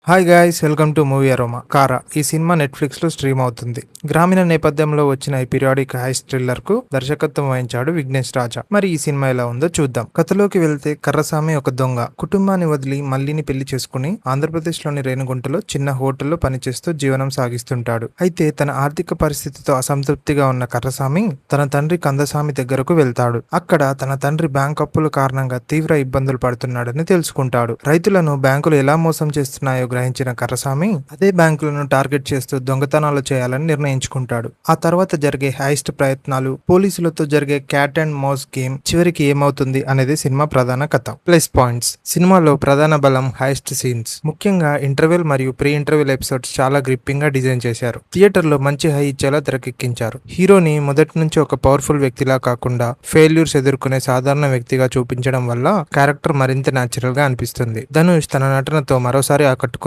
Hi guys, welcome to movie aroma. కారా ఈ cinema Netflix లో స్ట్రీమ్ అవుతుంది. గ్రామీణ నేపథ్యంలో వచ్చిన ఈ పీరియాడిక్ హైస్ థ్రిల్లర్ కు దర్శకత్వం వహించాడు విఘ్నేష్ రాజా. మరి ఈ సినిమా ఎలా ఉందో చూద్దాం. కథలోకి వెళ్తే కర్రసామి ఒక దొంగ కుటుంబాన్ని వదిలి మల్లిని పెళ్లి చేసుకుని ఆంధ్రప్రదేశ్ లోని రేణుగుంటలో చిన్న హోటల్లో పనిచేస్తూ జీవనం సాగిస్తుంటాడు. అయితే తన ఆర్థిక పరిస్థితితో అసంతృప్తిగా ఉన్న కర్రసామి తన తండ్రి కందసామి దగ్గరకు వెళ్తాడు. అక్కడ తన తండ్రి బ్యాంక్ అప్పుల కారణంగా తీవ్ర ఇబ్బందులు పడుతున్నాడని తెలుసుకుంటాడు. రైతులను బ్యాంకులు ఎలా మోసం చేస్తున్నాయో గ్రహించిన కర్రసామి అదే బ్యాంకులను టార్గెట్ చేస్తూ దొంగతనాలు చేయాలని నిర్ణయించుకుంటాడు. ఆ తర్వాత జరిగే హైస్ట్ ప్రయత్నాలు, పోలీసులతో జరిగే క్యాట్ అండ్ మౌస్ గేమ్, చివరికి ఏమవుతుంది అనేది సినిమా ప్రధాన కథ. ప్లస్ పాయింట్స్: సినిమాలో ప్రధాన బలం హైస్ట్ సీన్స్. ముఖ్యంగా ఇంటర్వెల్ మరియు ప్రీ ఇంటర్వెల్ ఎపిసోడ్స్ చాలా గ్రిప్పింగ్ గా డిజైన్ చేశారు. థియేటర్ లో మంచి హై ఇచ్చేలా తెరకెక్కించారు. హీరోని మొదటి నుంచి ఒక పవర్ఫుల్ వ్యక్తిలా కాకుండా ఫెయిల్యూర్స్ ఎదుర్కొనే సాధారణ వ్యక్తిగా చూపించడం వల్ల క్యారెక్టర్ మరింత న్యాచురల్ గా అనిపిస్తుంది. ధనుష్ తన నటనతో మరోసారి ఆకట్టుకున్నాడు.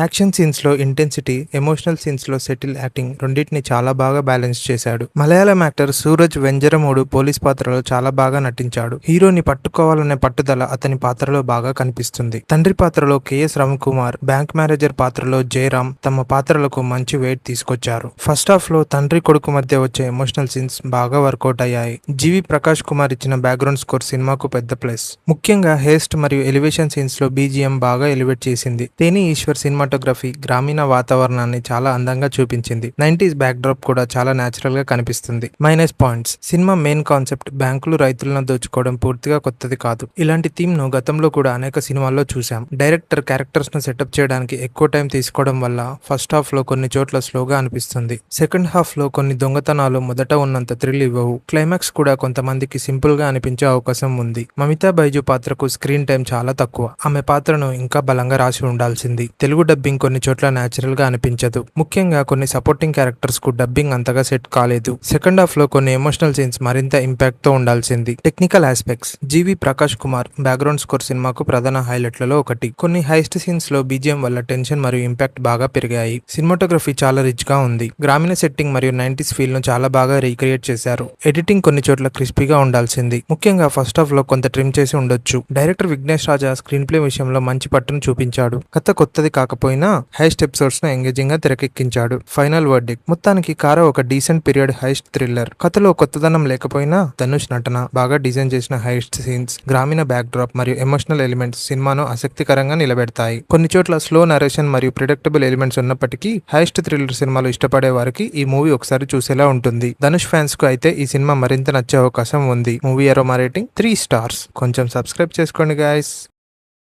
యాక్షన్ సీన్స్ లో ఇంటెన్సిటీ, ఎమోషనల్ సీన్స్ లో సెటిల్ యాక్టింగ్ రెండింటిని చాలా బాగా బ్యాలెన్స్ చేశాడు. మలయాళం యాక్టర్ సూరజ్ వెంజరమూడు పోలీస్ పాత్రలో చాలా బాగా నటించాడు. హీరోని పట్టుకోవాలనే పట్టుదల అతని పాత్రలో బాగా కనిపిస్తుంది. తండ్రి పాత్రలో కెఎస్ రవికుమార్, బ్యాంక్ మేనేజర్ పాత్రలో జయరామ్ తమ పాత్రలకు మంచి వెయిట్ తీసుకొచ్చారు. ఫస్ట్ హాఫ్ లో తండ్రి కొడుకు మధ్య వచ్చే ఎమోషనల్ సీన్స్ బాగా వర్కౌట్ అయ్యాయి. జీవి ప్రకాష్ కుమార్ ఇచ్చిన బ్యాక్గ్రౌండ్ స్కోర్ సినిమాకు పెద్ద ప్లస్. ముఖ్యంగా హేస్ట్ మరియు ఎలివేషన్ సీన్స్ లో బీజిఎం బాగా ఎలివేట్ చేసింది. తేని ఈశ్వర్ సినిమాటోగ్రఫీ గ్రామీణ వాతావరణాన్ని చాలా అందంగా చూపించింది. 90s బ్యాక్ డ్రాప్ కూడా చాలా న్యాచురల్ గా కనిపిస్తుంది. Minus points: cinema main concept బ్యాంకులు రైతులను దోచుకోవడం పూర్తిగా కొత్తది కాదు. ఇలాంటి థీమ్ ను గతంలో కూడా అనేక సినిమాల్లో చూసాం. డైరెక్టర్ క్యారెక్టర్స్ ను సెటప్ చేయడానికి ఎక్కువ టైం తీసుకోవడం వల్ల ఫస్ట్ హాఫ్ లో కొన్ని చోట్ల స్లోగా అనిపిస్తుంది. సెకండ్ హాఫ్ లో కొన్ని దొంగతనాలు మొదట ఉన్నంత థ్రిల్ ఇవ్వవు. క్లైమాక్స్ కూడా కొంతమందికి సింపుల్ గా అనిపించే అవకాశం ఉంది. మమితా బైజు పాత్రకు స్క్రీన్ టైం చాలా తక్కువ. ఆమె పాత్రను ఇంకా బలంగా రాసి ఉండాల్సింది. తెలుగు డబ్బింగ్ కొన్ని చోట్ల న్యాచురల్ గా అనిపించదు. ముఖ్యంగా కొన్ని సపోర్టింగ్ క్యారెక్టర్స్ కు డబ్బింగ్ అంతగా సెట్ కాలేదు. సెకండ్ హాఫ్ లో కొన్ని ఎమోషనల్ సీన్స్ మరింత ఇంపాక్ట్ తో ఉండాల్సింది. టెక్నికల్ ఆస్పెక్ట్స్: జీవి ప్రకాష్ కుమార్ బ్యాక్గ్రౌండ్ స్కోర్ సినిమాకు ప్రధాన హైలైట్లలో ఒకటి. కొన్ని హైస్ట్ సీన్స్ లో బీజిఎం వల్ల టెన్షన్ మరియు ఇంపాక్ట్ బాగా పెరిగాయి. సినిమాటోగ్రఫీ చాలా రిచ్ గా ఉంది. గ్రామీణ సెట్టింగ్ మరియు 90s ఫీల్ ను చాలా బాగా రీక్రియేట్ చేశారు. ఎడిటింగ్ కొన్ని చోట్ల క్రిస్పీగా ఉండాల్సింది. ముఖ్యంగా ఫస్ట్ హాఫ్ లో కొంత ట్రిమ్ చేసి ఉండొచ్చు. డైరెక్టర్ విఘ్నేష్ రాజా స్క్రీన్ ప్లే విషయంలో మంచి పట్టును చూపించాడు. కథ కొత్తది కాకపోయినా హైస్ట్ ఎపిసోడ్స్ ను ఎంగేజింగ్ గా తెరకెక్కించాడు. ఫైనల్ వర్డిక్ట్: మొత్తానికి కారా ఒక డీసెంట్ పీరియడ్ హైస్ట్ థ్రిల్లర్. కథలో కొత్తదనం లేకపోయినా ధనుష్ నటన, బాగా డిజైన్ చేసిన హైస్ట్ సీన్స్, గ్రామీణ బ్యాక్ డ్రాప్ మరియు ఎమోషనల్ ఎలిమెంట్స్ సినిమాను ఆసక్తికరంగా నిలబెడతాయి. కొన్ని చోట్ల స్లో నరేషన్ మరియు ప్రిడిక్టబుల్ ఎలిమెంట్స్ ఉన్నప్పటికీ హైస్ట్ థ్రిల్లర్ సినిమాలు ఇష్టపడే వారికి ఈ మూవీ ఒకసారి చూసేలా ఉంటుంది. ధనుష్ ఫ్యాన్స్ కు అయితే ఈ సినిమా మరింత నచ్చే అవకాశం ఉంది. Movie aroma rating 3 stars. కొంచెం సబ్స్క్రైబ్ చేసుకోండి గాయస్.